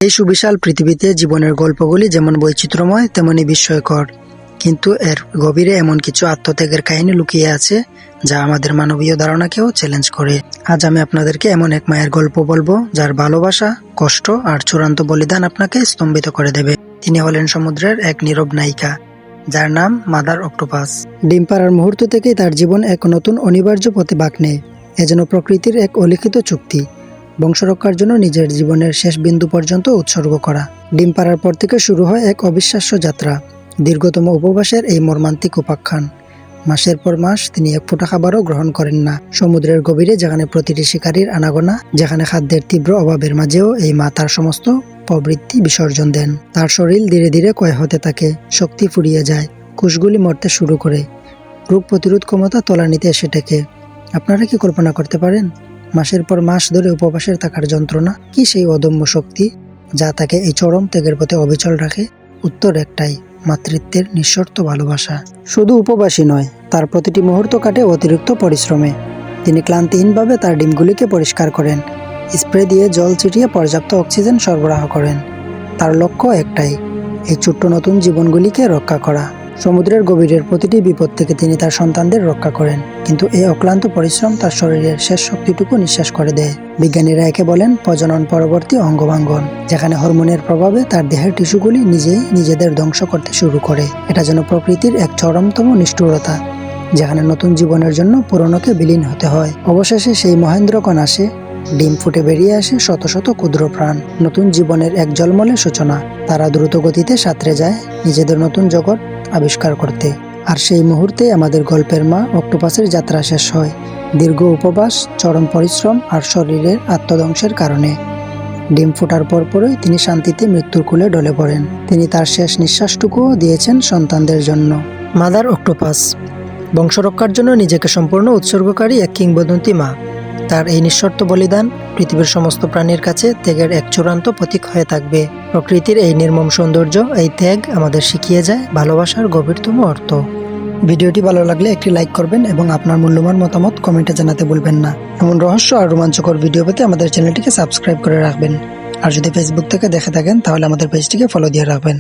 এই সুবিশাল পৃথিবীতে জীবনের গল্পগুলি যেমন বৈচিত্র্যময় তেমনি বিস্ময়কর, কিন্তু এর গভীরে এমন কিছু আত্মত্যাগের কাহিনী লুকিয়ে আছে যা আমাদের মানবীয় ধারণাকেও চ্যালেঞ্জ করে। আজ আমি আপনাদেরকে এমন এক মায়ের গল্প বলবো যার ভালোবাসা, কষ্ট আর চূড়ান্ত বলিদান আপনাকে স্তম্ভিত করে দেবে। তিনি হলেন সমুদ্রের এক নীরব নায়িকা, যার নাম মাদার অক্টোপাস। ডিম পাড়ার মুহূর্ত থেকেই তার জীবন এক নতুন অনিবার্য পথে বাঁক নেয়। এ যেন প্রকৃতির এক অলিখিত চুক্তি, বংশরক্ষার জন্য নিজের জীবনের শেষ বিন্দু পর্যন্ত উৎসর্গ করা। ডিম পাড়ার পর থেকে শুরু হয় এক অবিশ্বাস্য যাত্রা, দীর্ঘতম উপবাসের এই মর্মান্তিক উপাখ্যান। মাসের পর মাস তিনি এক ফোঁটা খাবারও গ্রহণ করেন না। সমুদ্রের গভীরে, যেখানে প্রতিটি শিকারীর আনাগোনা, যেখানে খাদ্যের তীব্র অভাবের মাঝেও এই মা তার সমস্ত প্রবৃত্তি বিসর্জন দেন। তার শরীর ধীরে ধীরে ক্ষয় হতে থাকে, শক্তি ফুরিয়ে যায়, কোষগুলি মরতে শুরু করে, রোগ প্রতিরোধ ক্ষমতা তলানিতে এসে টেকে। আপনারা কি কল্পনা করতে পারেন মাসের পর মাস ধরে উপবাসের থাকার যন্ত্রণা? কি সেই অদম্য শক্তি যা তাকে এই চরম ত্যাগের পথে অবিচল রাখে? উত্তর একটাই, মাতৃত্বের নিঃশর্ত ভালোবাসা। শুধু উপবাসী নয়, তার প্রতিটি মুহূর্ত কাটে অতিরিক্ত পরিশ্রমে। তিনি ক্লান্তিহীনভাবে তার ডিমগুলিকে পরিষ্কার করেন, স্প্রে দিয়ে জল ছিটিয়ে পর্যাপ্ত অক্সিজেন সরবরাহ করেন। তার লক্ষ্য একটাই, এই ছোট্ট নতুন জীবনগুলিকে রক্ষা করা। সমুদ্রের গভীরের প্রতিটি বিপদ থেকে তিনি তার সন্তানদের রক্ষা করেন, কিন্তু এই অক্লান্ত পরিশ্রম তার শরীরের শেষ শক্তিটুকু নিঃশ্বাস করে দেয়। বিজ্ঞানীরা একে বলেন প্রজনন পরবর্তী অঙ্গভঙ্গন, যেখানে হরমোনের প্রভাবে তার দেহের টিস্যুগুলি নিজেদের ধ্বংস করতে শুরু করে। এটা যেন প্রকৃতির এক চরমতম নিষ্ঠুরতা, যেখানে নতুন জীবনের জন্য পুরনোকে বিলীন হতে হয়। অবশেষে সেই মহেন্দ্রক্ষণ আসে, ডিম ফুটে বেরিয়ে আসে শত শত ক্ষুদ্র প্রাণ, নতুন জীবনের এক ঝলমলে সূচনা। তারা দ্রুত গতিতে সাঁতরে যায় নিজেদের নতুন জগৎ আবিষ্কার করতে। আর সেই মুহূর্তে আমাদের গল্পের মা অক্টোপাসের যাত্রা শেষ হয়, দীর্ঘ উপবাস, চরম পরিশ্রম আর শরীরের আত্মধ্বংসের কারণে। ডিম ফোটার পরপরই তিনি শান্তিতে মৃত্যুর কোলে ঢলে পড়েন। তিনি তার শেষ নিঃশ্বাসটুকুও দিয়েছেন সন্তানদের জন্য। মাদার অক্টোপাস, বংশরক্ষার জন্য নিজেকে সম্পূর্ণ উৎসর্গকারী এক কিংবদন্তি মা। তার এই নিঃশর্ত বলিদান পৃথিবীর সমস্ত প্রাণীর কাছে ত্যাগের এক চূড়ান্ত প্রতীক হয়ে থাকবে। প্রকৃতির এই নির্মম সৌন্দর্য, এই ত্যাগ আমাদের শিখিয়ে যায় ভালোবাসার গভীরতম অর্থ। ভিডিওটি ভালো লাগলে একটি লাইক করবেন এবং আপনার মূল্যবান মতামত কমেন্টে জানাতে ভুলবেন না। এমন রহস্য আর রোমাঞ্চকর ভিডিও পেতে আমাদের চ্যানেলটিকে সাবস্ক্রাইব করে রাখবেন। আর যদি ফেসবুক থেকে দেখে থাকেন তাহলে আমাদের পেজটিকে ফলো দিয়ে রাখবেন।